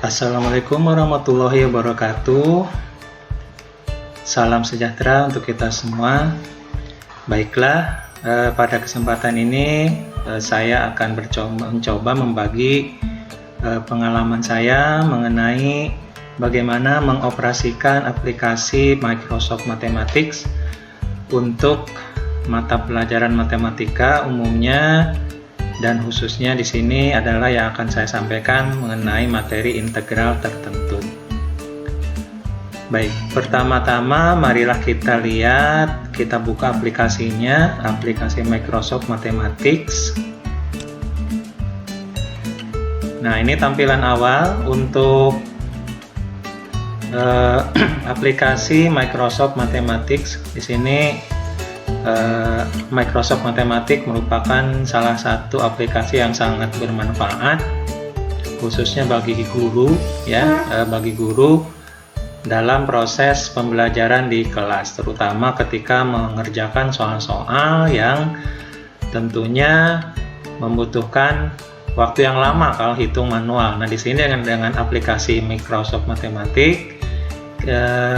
Assalamualaikum warahmatullahi wabarakatuh. Salam sejahtera untuk kita semua. Baiklah, pada kesempatan ini saya akan mencoba membagi pengalaman saya mengenai bagaimana mengoperasikan aplikasi Microsoft Mathematics untuk mata pelajaran matematika umumnya, dan khususnya di sini adalah yang akan saya sampaikan mengenai materi integral tertentu. Baik, pertama-tama marilah kita lihat, kita buka aplikasinya, aplikasi Microsoft Mathematics. Nah, ini tampilan awal untuk aplikasi Microsoft Mathematics. Di sini Microsoft Mathematics merupakan salah satu aplikasi yang sangat bermanfaat, khususnya bagi guru, bagi guru dalam proses pembelajaran di kelas, terutama ketika mengerjakan soal-soal yang tentunya membutuhkan waktu yang lama kalau hitung manual. Nah, di sini dengan aplikasi Microsoft Mathematics,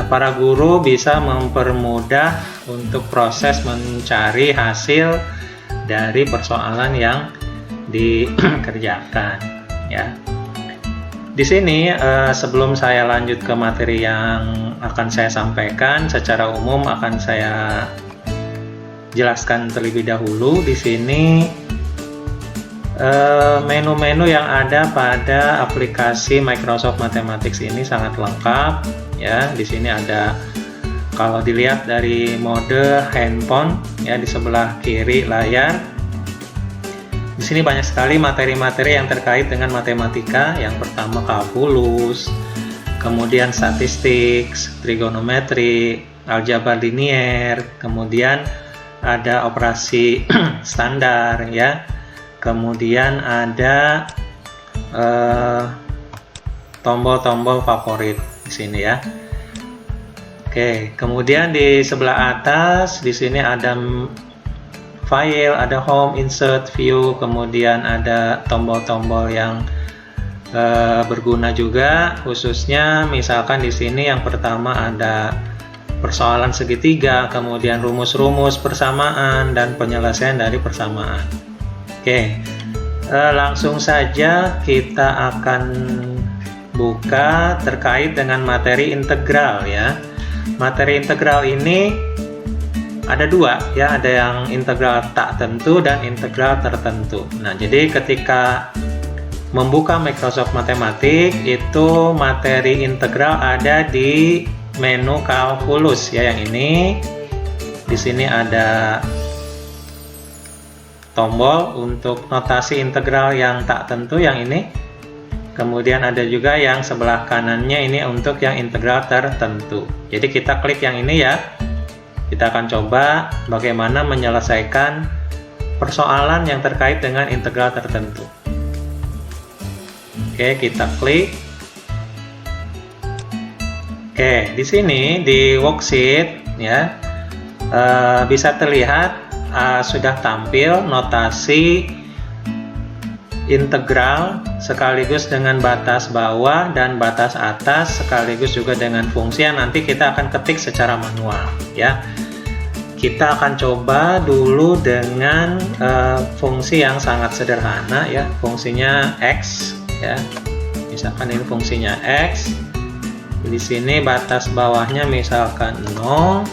para guru bisa mempermudah untuk proses mencari hasil dari persoalan yang dikerjakan, ya. Di sini sebelum saya lanjut ke materi yang akan saya sampaikan, secara umum akan saya jelaskan terlebih dahulu. Di sini menu-menu yang ada pada aplikasi Microsoft Mathematics ini sangat lengkap, ya. Di sini ada, kalau dilihat dari mode handphone, ya, di sebelah kiri layar, di sini banyak sekali materi-materi yang terkait dengan matematika. Yang pertama kalkulus, kemudian statistik, trigonometri, aljabar linier, kemudian ada operasi standar, ya. Kemudian ada tombol-tombol favorit di sini, ya. Oke, kemudian di sebelah atas di sini ada file, ada home, insert, view, kemudian ada tombol-tombol yang berguna juga, khususnya misalkan di sini yang pertama ada persoalan segitiga, kemudian rumus-rumus persamaan dan penyelesaian dari persamaan. Oke, langsung saja kita akan buka terkait dengan materi integral, ya. Materi integral ini ada dua, ya, ada yang integral tak tentu dan integral tertentu. Nah, jadi ketika membuka Microsoft Mathematics itu materi integral ada di menu kalkulus, ya, yang ini. Di sini ada tombol untuk notasi integral yang tak tentu, yang ini. Kemudian ada juga yang sebelah kanannya ini untuk yang integral tertentu. Jadi kita klik yang ini, ya. Kita akan coba bagaimana menyelesaikan persoalan yang terkait dengan integral tertentu. Oke, kita klik. Oke, di sini di worksheet, ya, bisa terlihat sudah tampil notasi integral sekaligus dengan batas bawah dan batas atas, sekaligus juga dengan fungsi yang nanti kita akan ketik secara manual, ya. Kita akan coba dulu dengan fungsi yang sangat sederhana, ya, fungsinya x, ya. Misalkan ini fungsinya x. Di sini batas bawahnya misalkan 0,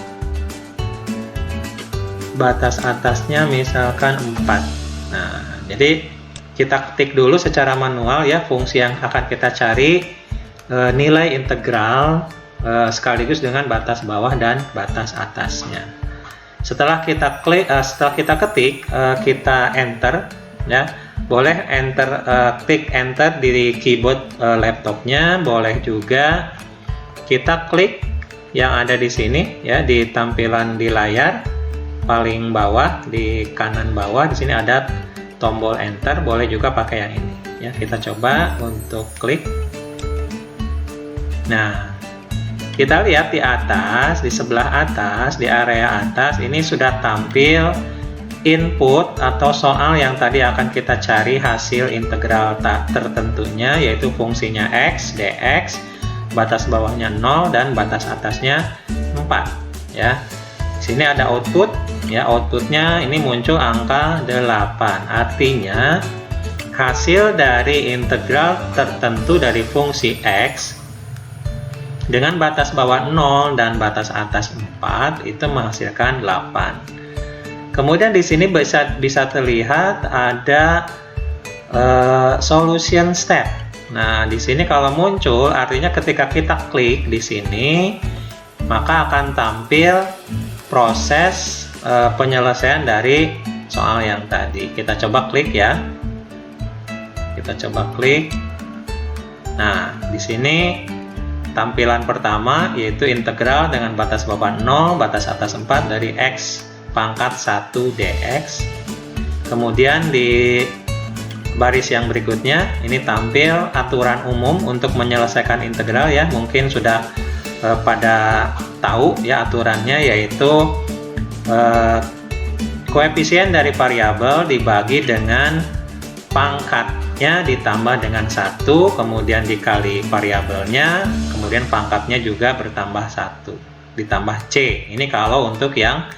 batas atasnya misalkan 4. Nah, jadi kita ketik dulu secara manual, ya, fungsi yang akan kita cari, nilai integral sekaligus dengan batas bawah dan batas atasnya. Setelah kita klik, setelah kita ketik, kita enter, ya. Boleh klik enter di keyboard laptopnya, boleh juga kita klik yang ada di sini, ya, di tampilan di layar paling bawah, di kanan bawah di sini ada tombol enter, boleh juga pakai yang ini, ya. Kita coba untuk klik. Nah, kita lihat di atas, di sebelah atas, di area atas ini sudah tampil input atau soal yang tadi akan kita cari hasil integral tertentunya, yaitu fungsinya x, dx, batas bawahnya 0 dan batas atasnya 4 ya. Di sini ada output ya, outputnya ini muncul angka 8. Artinya hasil dari integral tertentu dari fungsi x dengan batas bawah 0 dan batas atas 4 itu menghasilkan 8. Kemudian di sini bisa terlihat ada solution step. Nah, di sini kalau muncul artinya ketika kita klik di sini maka akan tampil proses penyelesaian dari soal yang tadi. Kita coba klik ya. Kita coba klik. Nah, di sini tampilan pertama yaitu integral dengan batas bawah 0, batas atas 4 dari x pangkat 1 dx. Kemudian di baris yang berikutnya ini tampil aturan umum untuk menyelesaikan integral ya. Mungkin sudah pada tahu ya aturannya, yaitu koefisien dari variabel dibagi dengan pangkatnya ditambah dengan 1, kemudian dikali variabelnya, kemudian pangkatnya juga bertambah 1 ditambah c. Ini kalau untuk yang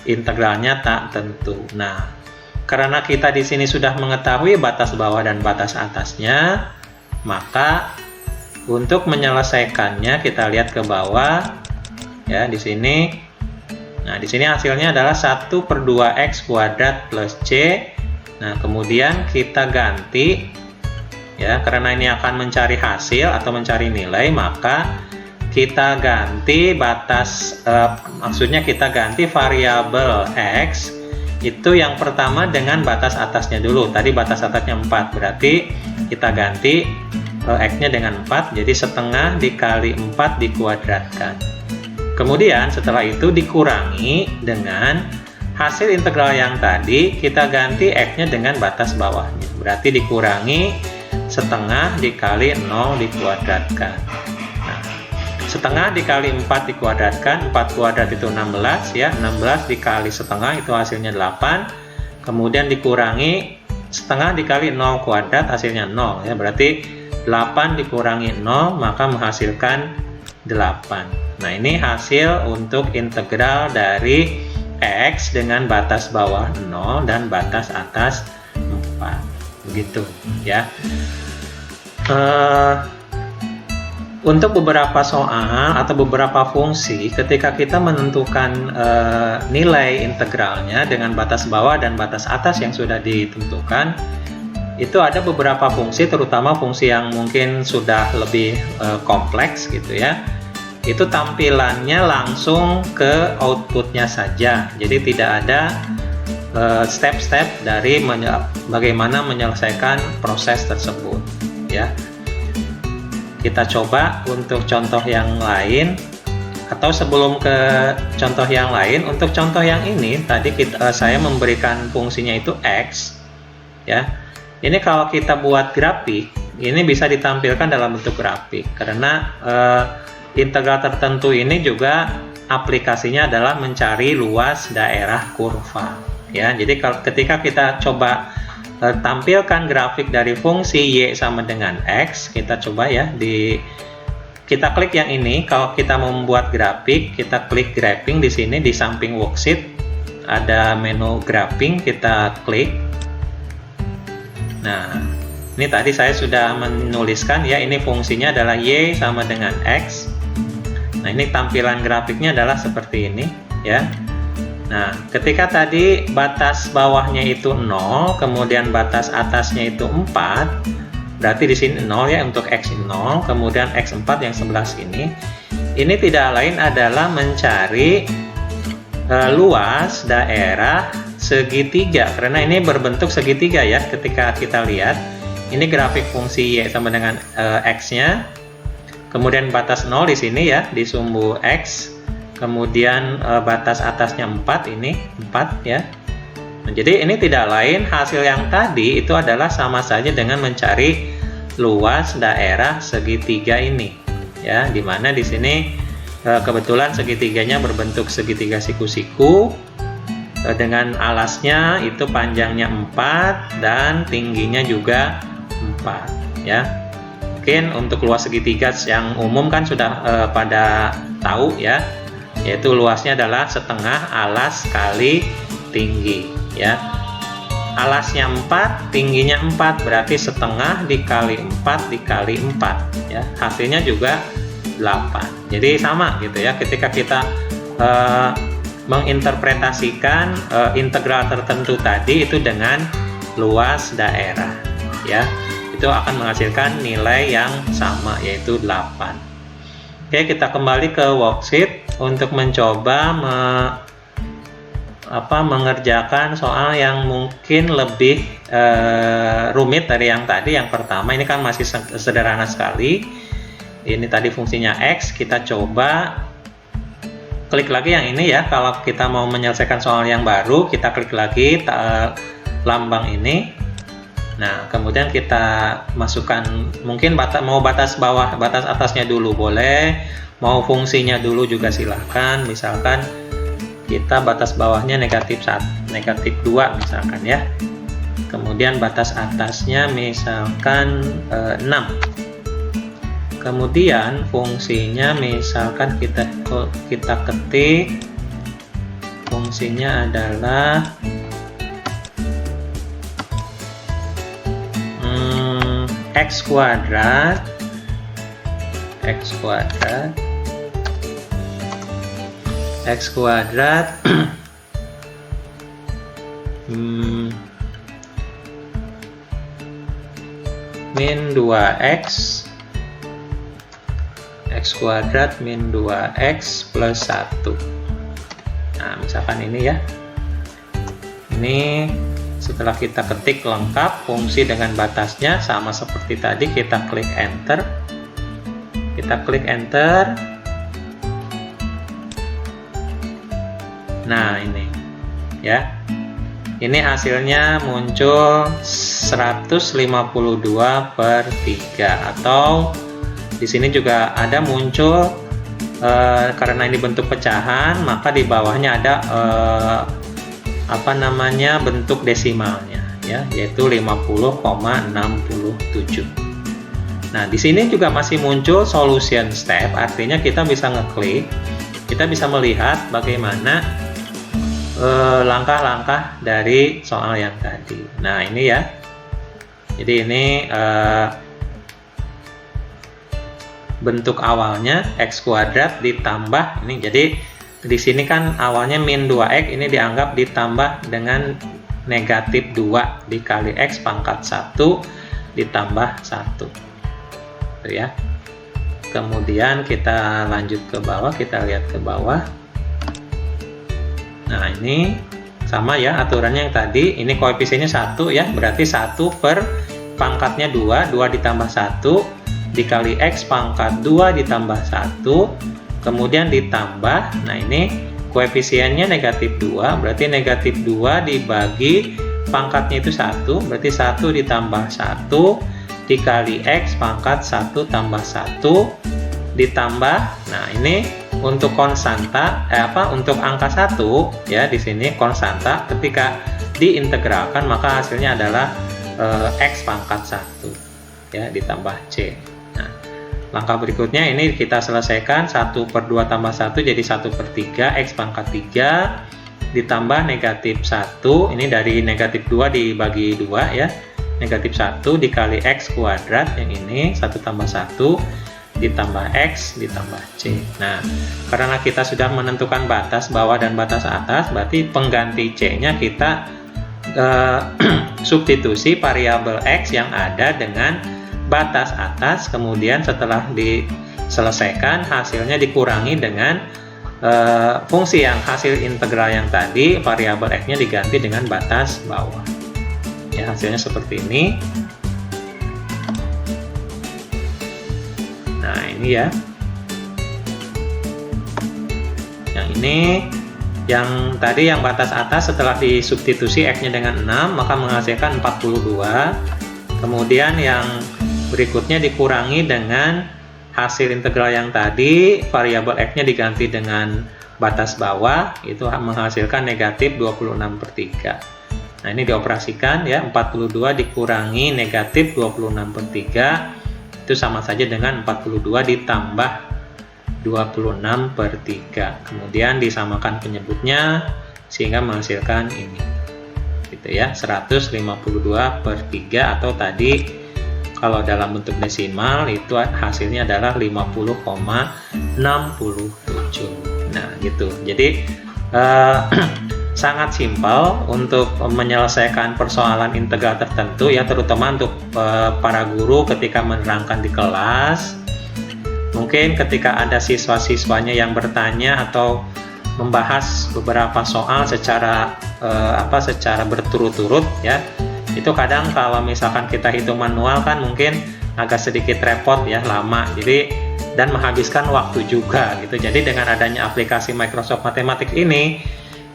integralnya tak tentu. Nah, karena kita di sini sudah mengetahui batas bawah dan batas atasnya, maka untuk menyelesaikannya kita lihat ke bawah ya di sini. Nah, di sini hasilnya adalah 1/2x kuadrat plus c. Nah, kemudian kita ganti ya, karena ini akan mencari hasil atau mencari nilai, maka kita ganti batas, maksudnya kita ganti variabel x itu yang pertama dengan batas atasnya dulu. Tadi batas atasnya 4, berarti kita ganti x-nya dengan 4, jadi setengah dikali 4 dikuadratkan. Kemudian setelah itu dikurangi dengan hasil integral yang tadi, kita ganti x-nya dengan batas bawahnya, berarti dikurangi setengah dikali 0 dikuadratkan. Setengah dikali 4 dikuadratkan, 4 kuadrat itu 16 ya, 16 dikali setengah itu hasilnya 8, kemudian dikurangi setengah dikali 0 kuadrat hasilnya 0 ya, berarti 8 dikurangi 0 maka menghasilkan 8. Nah, ini hasil untuk integral dari x dengan batas bawah 0 dan batas atas 4, begitu ya. Untuk beberapa soal atau beberapa fungsi, ketika kita menentukan nilai integralnya dengan batas bawah dan batas atas yang sudah ditentukan, itu ada beberapa fungsi, terutama fungsi yang mungkin sudah lebih kompleks gitu ya. Itu tampilannya langsung ke outputnya saja, jadi tidak ada step-step dari bagaimana menyelesaikan proses tersebut ya. Kita coba untuk contoh yang lain, atau sebelum ke contoh yang lain, untuk contoh yang ini tadi saya memberikan fungsinya itu x ya. Ini kalau kita buat grafik, ini bisa ditampilkan dalam bentuk grafik karena integral tertentu ini juga aplikasinya adalah mencari luas daerah kurva ya. Jadi ketika kita coba tampilkan grafik dari fungsi y sama dengan x, kita coba ya, kita klik yang ini. Kalau kita mau membuat grafik, kita klik graphing di sini di samping worksheet ada menu graphing, kita klik. Nah, ini tadi saya sudah menuliskan ya, ini fungsinya adalah y sama dengan x. Nah, ini tampilan grafiknya adalah seperti ini ya. Nah, ketika tadi batas bawahnya itu 0, kemudian batas atasnya itu 4, berarti di sini 0 ya untuk x 0, kemudian x4 yang sebelah sini. Ini tidak lain adalah mencari luas daerah segitiga, karena ini berbentuk segitiga ya. Ketika kita lihat, ini grafik fungsi y sama dengan x-nya, kemudian batas 0 di sini ya, di sumbu x. Kemudian batas atasnya 4, ini 4 ya. Nah, jadi ini tidak lain, hasil yang tadi itu adalah sama saja dengan mencari luas daerah segitiga ini ya, dimana di sini kebetulan segitiganya berbentuk segitiga siku-siku dengan alasnya itu panjangnya 4 dan tingginya juga 4 ya. Mungkin untuk luas segitiga yang umum kan sudah pada tahu ya, yaitu luasnya adalah setengah alas kali tinggi ya. Alasnya 4, tingginya 4, berarti setengah dikali 4 dikali 4 ya, hasilnya juga 8. Jadi sama gitu ya, ketika kita menginterpretasikan integral tertentu tadi itu dengan luas daerah ya, itu akan menghasilkan nilai yang sama, yaitu 8. Oke, kita kembali ke worksheet untuk mencoba mengerjakan soal yang mungkin lebih rumit dari yang tadi. Yang pertama ini kan masih sederhana sekali, ini tadi fungsinya X. Kita coba klik lagi yang ini ya. Kalau kita mau menyelesaikan soal yang baru, kita klik lagi lambang ini. Nah, kemudian kita masukkan, mungkin mau batas bawah, batas atasnya dulu boleh, mau fungsinya dulu juga silahkan. Misalkan kita batas bawahnya negatif 2 misalkan ya, kemudian batas atasnya misalkan 6, kemudian fungsinya misalkan kita ketik fungsinya adalah x kuadrat min 2x min 2x plus 1. Nah, misalkan ini ya, ini setelah kita ketik lengkap fungsi dengan batasnya sama seperti tadi, kita klik enter, nah ini ya, ini hasilnya muncul 152/3, atau di sini juga ada muncul karena ini bentuk pecahan, maka di bawahnya ada bentuk desimalnya ya, yaitu 50,67. Nah, di sini juga masih muncul solution step, artinya kita bisa ngeklik, kita bisa melihat bagaimana langkah-langkah dari soal yang tadi. Nah, ini ya. Jadi ini bentuk awalnya x kuadrat ditambah ini. Jadi di sini kan awalnya min 2x, ini dianggap ditambah dengan negatif 2 dikali x pangkat 1 ditambah 1. Gitu ya. Kemudian kita lanjut ke bawah, kita lihat ke bawah. Nah, ini sama ya aturannya yang tadi, ini koefisiennya 1 ya, berarti 1 per pangkatnya 2 ditambah 1 dikali x pangkat 2 ditambah 1, kemudian ditambah, nah ini koefisiennya negatif 2, berarti negatif 2 dibagi pangkatnya itu 1, berarti 1 ditambah 1 dikali x pangkat 1 tambah 1 ditambah, nah ini untuk konstanta, untuk angka 1 ya, di sini konstanta, ketika diintegralkan maka hasilnya adalah x pangkat 1 ya, ditambah c. Nah, langkah berikutnya ini kita selesaikan, 1/2 tambah 1 jadi 1/3, x pangkat 3 ditambah negatif 1, ini dari negatif 2 dibagi 2 ya, negatif 1 dikali x kuadrat, yang ini 1 tambah 1 ditambah x ditambah c. Nah, karena kita sudah menentukan batas bawah dan batas atas, berarti pengganti c-nya kita substitusi variabel x yang ada dengan batas atas, kemudian setelah diselesaikan hasilnya dikurangi dengan fungsi yang hasil integral yang tadi, variabel x-nya diganti dengan batas bawah. Ya, hasilnya seperti ini. Nah, ini ya. Yang ini, yang tadi yang batas atas setelah disubstitusi x-nya dengan 6 maka menghasilkan 42. Kemudian yang berikutnya dikurangi dengan hasil integral yang tadi, variabel x-nya diganti dengan batas bawah itu menghasilkan negatif 26/3. Nah, ini dioperasikan ya, 42 dikurangi negatif 26/3 itu sama saja dengan 42 ditambah 26/3. Kemudian disamakan penyebutnya sehingga menghasilkan ini. Gitu ya, 152/3 atau tadi kalau dalam bentuk desimal itu hasilnya adalah 50,67. Nah, gitu. Jadi sangat simpel untuk menyelesaikan persoalan integral tertentu ya, terutama untuk para guru ketika menerangkan di kelas. Mungkin ketika ada siswa-siswanya yang bertanya atau membahas beberapa soal secara secara berturut-turut ya, itu kadang kalau misalkan kita hitung manual kan mungkin agak sedikit repot ya, lama, jadi dan menghabiskan waktu juga gitu. Jadi dengan adanya aplikasi Microsoft Mathematics ini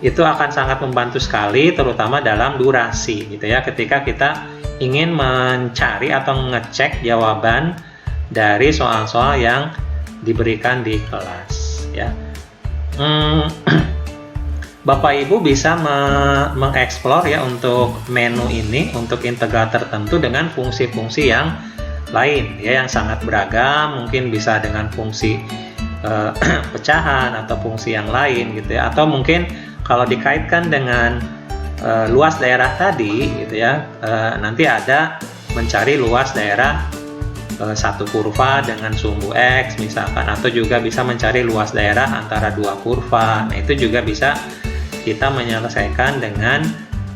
itu akan sangat membantu sekali, terutama dalam durasi gitu ya, ketika kita ingin mencari atau ngecek jawaban dari soal-soal yang diberikan di kelas ya. Bapak Ibu bisa mengeksplor ya untuk menu ini, untuk integral tertentu dengan fungsi-fungsi yang lain ya, yang sangat beragam. Mungkin bisa dengan fungsi pecahan atau fungsi yang lain gitu ya, atau mungkin kalau dikaitkan dengan luas daerah tadi gitu ya, nanti ada mencari luas daerah satu kurva dengan sumbu X misalkan, atau juga bisa mencari luas daerah antara dua kurva. Nah, itu juga bisa kita menyelesaikan dengan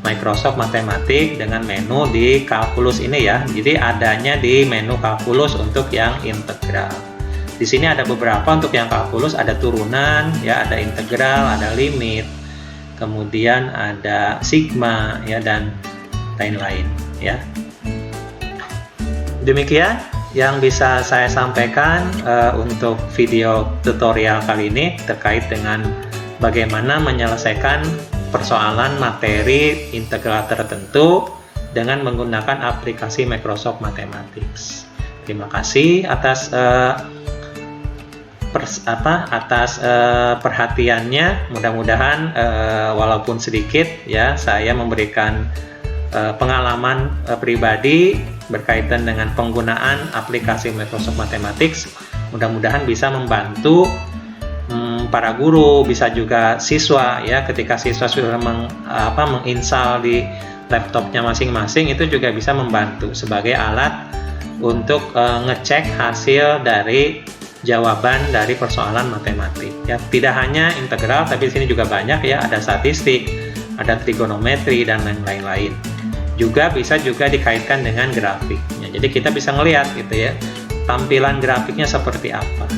Microsoft Mathematics dengan menu di kalkulus ini ya. Jadi adanya di menu kalkulus untuk yang integral. Di sini ada beberapa untuk yang kalkulus, ada turunan ya, ada integral, ada limit, kemudian ada sigma ya, dan lain-lain ya. Demikian yang bisa saya sampaikan untuk video tutorial kali ini terkait dengan bagaimana menyelesaikan persoalan materi integral tertentu dengan menggunakan aplikasi Microsoft Mathematics. Terima kasih atas perhatiannya. Mudah-mudahan walaupun sedikit ya, saya memberikan pengalaman pribadi berkaitan dengan penggunaan aplikasi Microsoft Mathematics. Mudah-mudahan bisa membantu para guru, bisa juga siswa ya, ketika siswa sudah menginstal di laptopnya masing-masing, itu juga bisa membantu sebagai alat untuk ngecek hasil dari jawaban dari persoalan matematik ya. Tidak hanya integral, tapi di sini juga banyak ya, ada statistik, ada trigonometri dan lain-lain. Juga bisa dikaitkan dengan grafiknya. Jadi kita bisa ngelihat gitu ya, tampilan grafiknya seperti apa.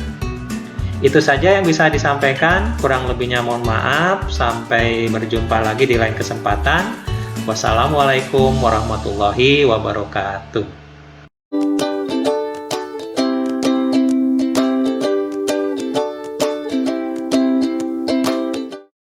Itu saja yang bisa disampaikan, kurang lebihnya mohon maaf. Sampai berjumpa lagi di lain kesempatan. Wassalamualaikum warahmatullahi wabarakatuh.